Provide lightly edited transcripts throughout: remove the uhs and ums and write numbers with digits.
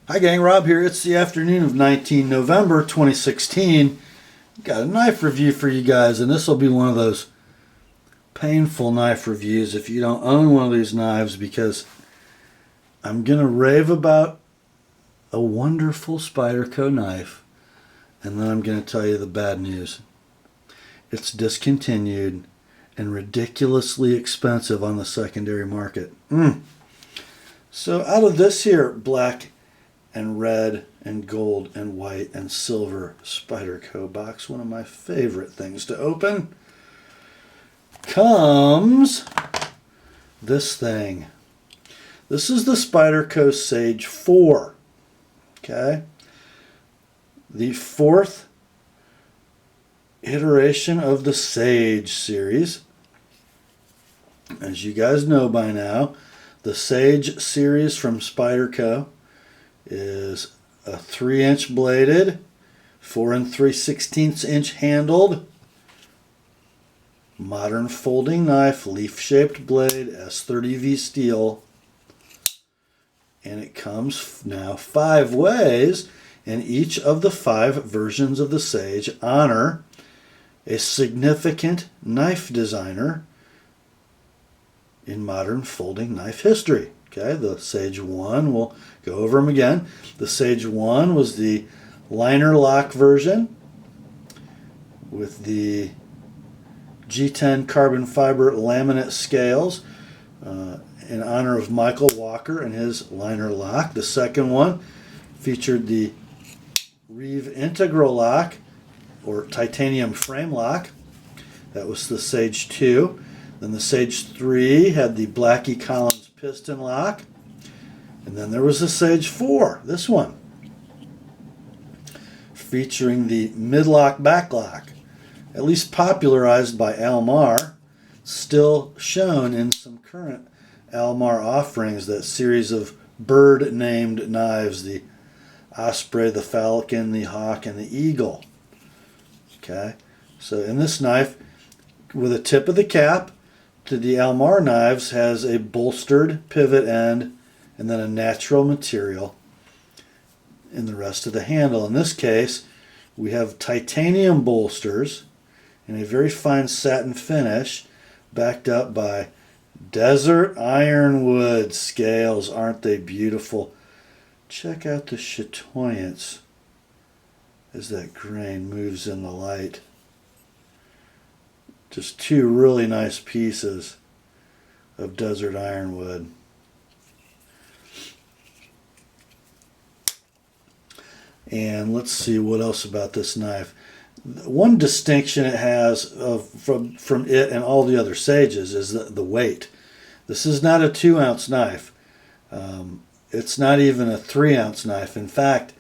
Hi gang, Rob here. It's the afternoon of 19 November 2016. Got a knife review for you guys, and this will be one of those painful knife reviews if you don't own one of these knives, because I'm going to rave about a wonderful Spyderco knife, and then I'm going to tell you the bad news. It's discontinued and ridiculously expensive on the secondary market. So out of this here black and red and gold and white and silver Spyderco box, one of my favorite things to open, comes this thing. This is the Spyderco Sage 4. Okay? The fourth iteration of the Sage series. As you guys know by now, the Sage series from Spyderco is a 3-inch bladed, 4 3/16 inch handled, modern folding knife, leaf-shaped blade, S30V steel, and it comes now 5 ways, and each of the 5 versions of the Sage honor a significant knife designer in modern folding knife history. Okay, the Sage 1, we'll go over them again. The Sage 1 was the liner lock version with the G10 carbon fiber laminate scales in honor of Michael Walker and his liner lock. The second one featured the Reeve integral lock or titanium frame lock. That was the Sage 2. Then the Sage 3 had the Blackie Collins piston lock. And then there was the Sage 4, this one, featuring the mid-lock backlock, at least popularized by Almar, still shown in some current Almar offerings, that series of bird-named knives, the Osprey, the Falcon, the Hawk, and the Eagle. Okay, so in this knife, with a tip of the cap to the Almar knives, has a bolstered pivot end and then a natural material in the rest of the handle. In this case, we have titanium bolsters in a very fine satin finish, backed up by desert ironwood scales. Aren't they beautiful? Check out the chatoyance as that grain moves in the light. Just 2 really nice pieces of desert ironwood. And let's see what else about this knife. One distinction it has from it and all the other Sages is the weight. This is not a 2-ounce knife. It's not even a 3-ounce knife. In fact,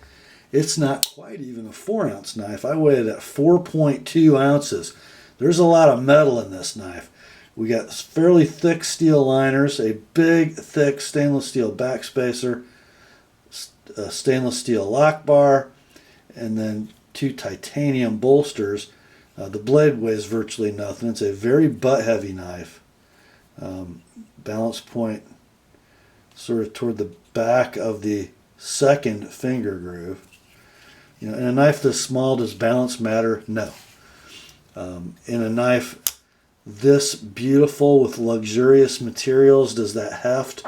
it's not quite even a 4-ounce knife. I weighed it at 4.2 ounces. There's a lot of metal in this knife. We got fairly thick steel liners, a big, thick stainless steel backspacer, a stainless steel lock bar, and then 2 titanium bolsters. The blade weighs virtually nothing. It's a very butt-heavy knife. Balance point sort of toward the back of the second finger groove. You know, in a knife this small, does balance matter? No. In a knife this beautiful with luxurious materials, does that heft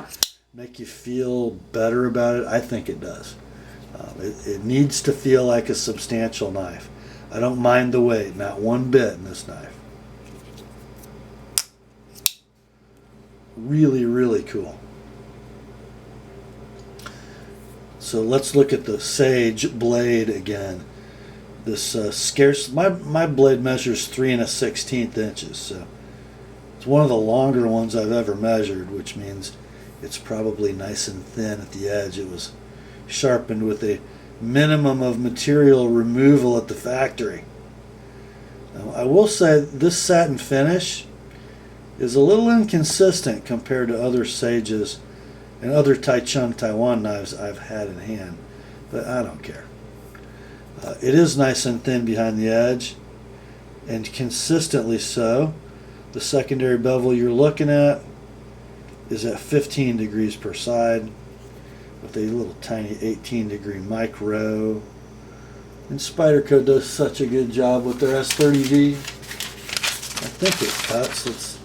make you feel better about it? I think it does. It needs to feel like a substantial knife. I don't mind the weight, not one bit in this knife. Really, really cool. So let's look at the Sage blade again. This my blade measures 3 1/16 inches, so it's one of the longer ones I've ever measured, which means it's probably nice and thin at the edge. It was sharpened with a minimum of material removal at the factory. Now, I will say this satin finish is a little inconsistent compared to other Sages and other Taichung Taiwan knives I've had in hand, but I don't care. It is nice and thin behind the edge, and consistently so. The secondary bevel you're looking at is at 15 degrees per side. with a little tiny 18-degree micro. And Spyderco does such a good job with their S30V. I think it cuts. Let's.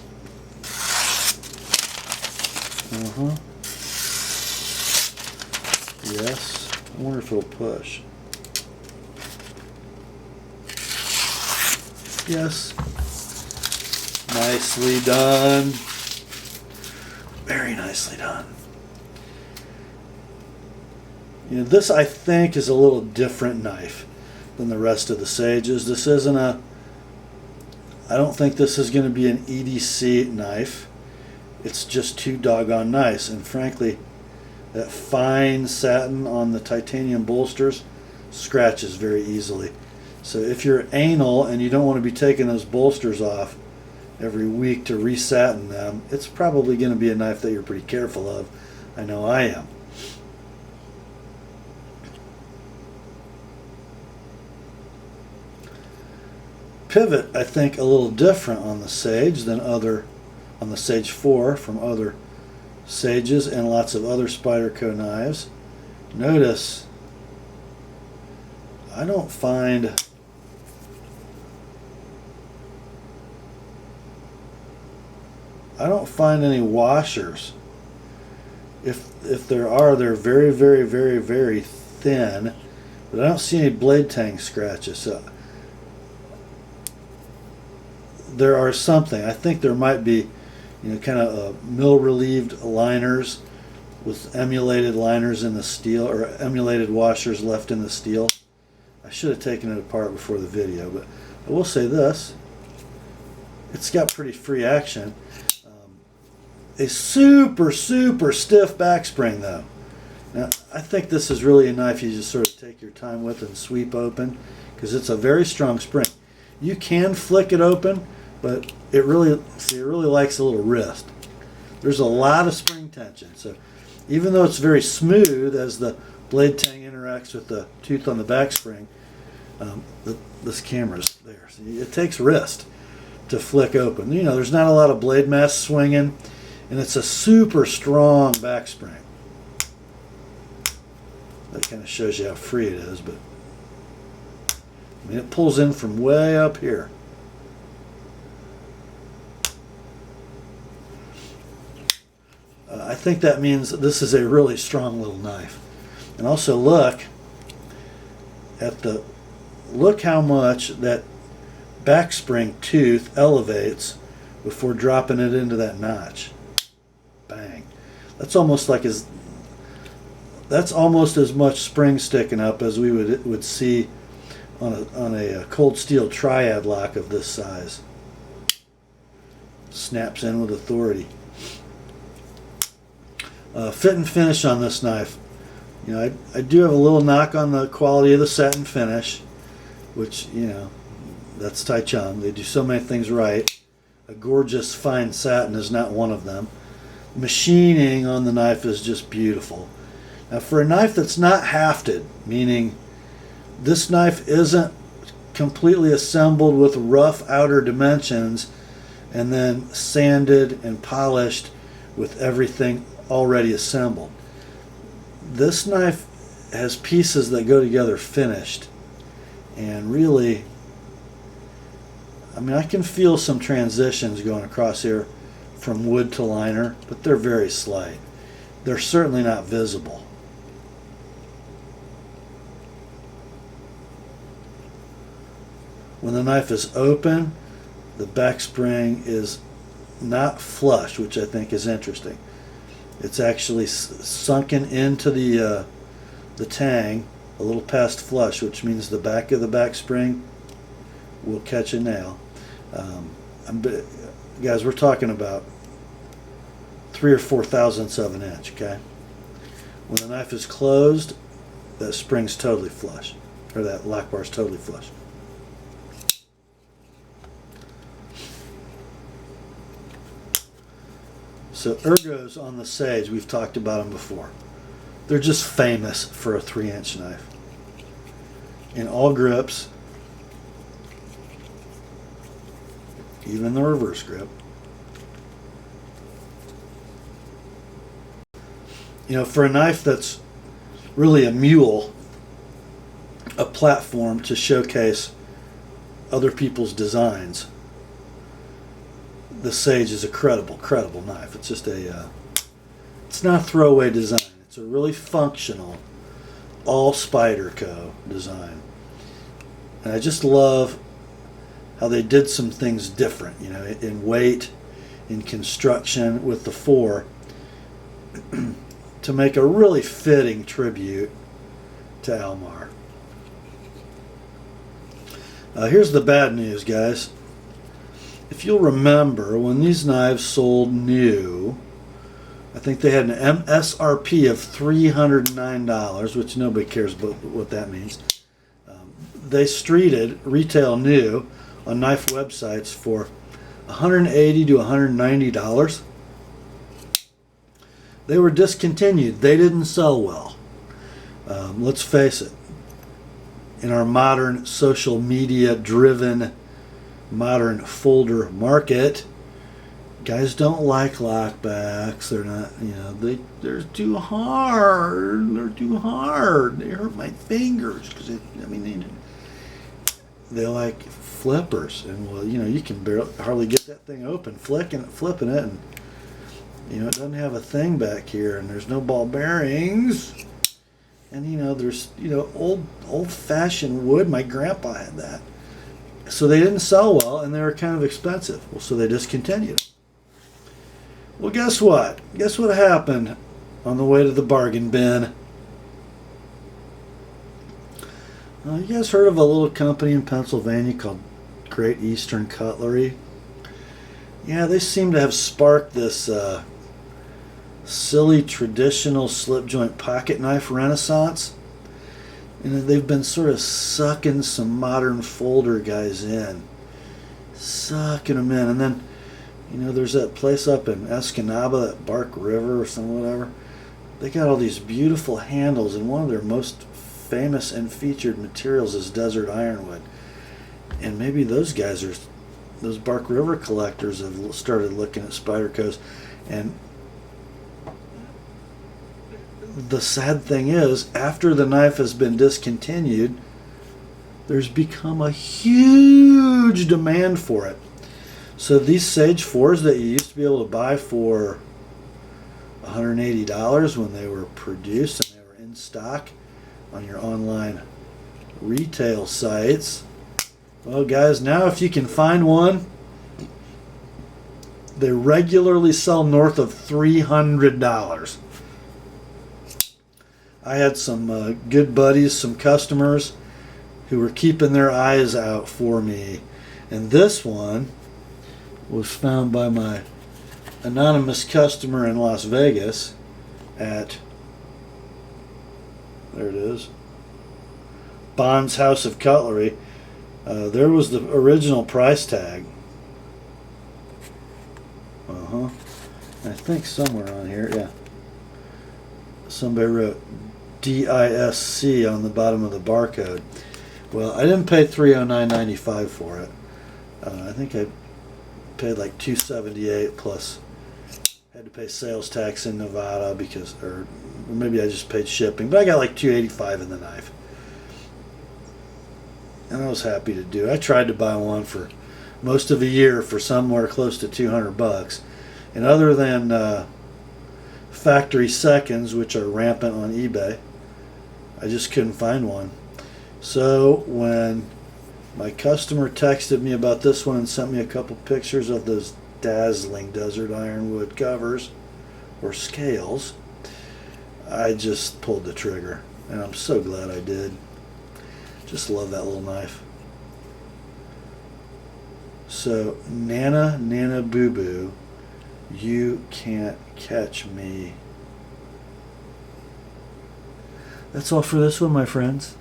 Yes. I wonder if it'll push. Yes. Nicely done. Very nicely done. You know, this I think is a little different knife than the rest of the Sages. This isn't a, I don't think this is going to be an EDC knife. It's just too doggone nice. And frankly, that fine satin on the titanium bolsters scratches very easily. So if you're anal and you don't want to be taking those bolsters off every week to resatin them, it's probably going to be a knife that you're pretty careful of. I know I am. Pivot, I think, a little different on the Sage than on the Sage 4 from other Sages and lots of other Spyderco knives. Notice, I don't find any washers. If there are, they're very, very, very, very thin, but I don't see any blade tang scratches. So there are something. I think there might be, you know, kind of mill relieved liners with emulated liners in the steel, or emulated washers left in the steel. I should have taken it apart before the video, but I will say this: it's got pretty free action. A super, super stiff back spring though. Now, I think this is really a knife you just sort of take your time with and sweep open, because it's a very strong spring. You can flick it open, but it really likes a little wrist. There's a lot of spring tension, so even though it's very smooth as the blade tang interacts with the tooth on the back spring, this camera's there. So it takes wrist to flick open. You know, there's not a lot of blade mass swinging, and it's a super strong back spring. That kind of shows you how free it is, but I mean, it pulls in from way up here. I think that means this is a really strong little knife. And also look how much that back spring tooth elevates before dropping it into that notch. Bang. That's almost as much spring sticking up as we would see on a cold steel triad lock of this size. Snaps in with authority. Fit and finish on this knife. You know, I do have a little knock on the quality of the satin finish, which, you know, that's Tai Chung. They do so many things right. A gorgeous fine satin is not one of them. Machining on the knife is just beautiful. Now, for a knife that's not hafted, meaning this knife isn't completely assembled with rough outer dimensions and then sanded and polished with everything already assembled. This knife has pieces that go together finished, and really, I mean, I can feel some transitions going across here from wood to liner, but they're very slight. They're certainly not visible. When the knife is open, the back spring is not flush, which I think is interesting. It's actually sunken into the tang a little past flush, which means the back of the back spring will catch a nail. Guys, we're talking about 3 or 4 thousandths of an inch, okay? When the knife is closed, that spring's totally flush, or that lock bar's totally flush. So ergos on the Sage, we've talked about them before. They're just famous for a 3-inch knife. In all grips, even the reverse grip. You know, for a knife that's really a mule, a platform to showcase other people's designs. The Sage is a credible knife. It's just it's not a throwaway design. It's a really functional, all Spyderco design. And I just love how they did some things different, in weight, in construction with the 4, to make a really fitting tribute to Almar. Here's the bad news, guys. If you'll remember, when these knives sold new, I think they had an MSRP of $309, which nobody cares about what that means. They streeted retail new on knife websites for $180 to $190. They were discontinued. They didn't sell well. Let's face it. In our modern social media driven modern folder market, guys don't like lockbacks. They're not, they're too hard. They're too hard. They hurt my fingers because they like flippers, and you can hardly get that thing open, flipping it, and it doesn't have a thing back here, and there's no ball bearings, and there's old-fashioned wood. My grandpa had that, so they didn't sell well, and they were kind of expensive. Well, so they discontinued. Well, guess what? Guess what happened on the way to the bargain bin? You guys heard of a little company in Pennsylvania called Great Eastern Cutlery? Yeah, they seem to have sparked this silly traditional slip joint pocket knife renaissance. And they've been sort of sucking some modern folder guys in. Sucking them in. And then, there's that place up in Escanaba, that Bark River or some whatever. They got all these beautiful handles, and one of their most famous and featured materials is desert ironwood. And maybe those Bark River collectors have started looking at Spydercos. And the sad thing is, after the knife has been discontinued, there's become a huge demand for it. So these Sage 4s that you used to be able to buy for $180 when they were produced and they were in stock on your online retail sites, well, guys, now if you can find one, they regularly sell north of $300. I had some good buddies, some customers who were keeping their eyes out for me, and this one was found by my anonymous customer in Las Vegas at, there it is, Bond's House of Cutlery. There was the original price tag. I think somewhere on here, yeah. Somebody wrote DISC on the bottom of the barcode. Well, I didn't pay $309.95 for it. I think I paid like $278 plus had to pay sales tax in Nevada or maybe I just paid shipping, but I got like $285 in the knife. And I was happy to do it. I tried to buy one for most of a year for somewhere close to $200. And other than factory seconds, which are rampant on eBay, I just couldn't find one. So when my customer texted me about this one and sent me a couple pictures of those dazzling desert ironwood covers or scales, I just pulled the trigger, and I'm so glad I did. Just love that little knife. So, Nana Boo Boo, you can't catch me. That's all for this one, my friends.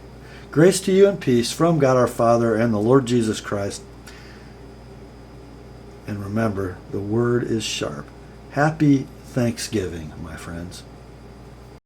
Grace to you and peace from God our Father and the Lord Jesus Christ. And remember, the word is sharp. Happy Thanksgiving, my friends.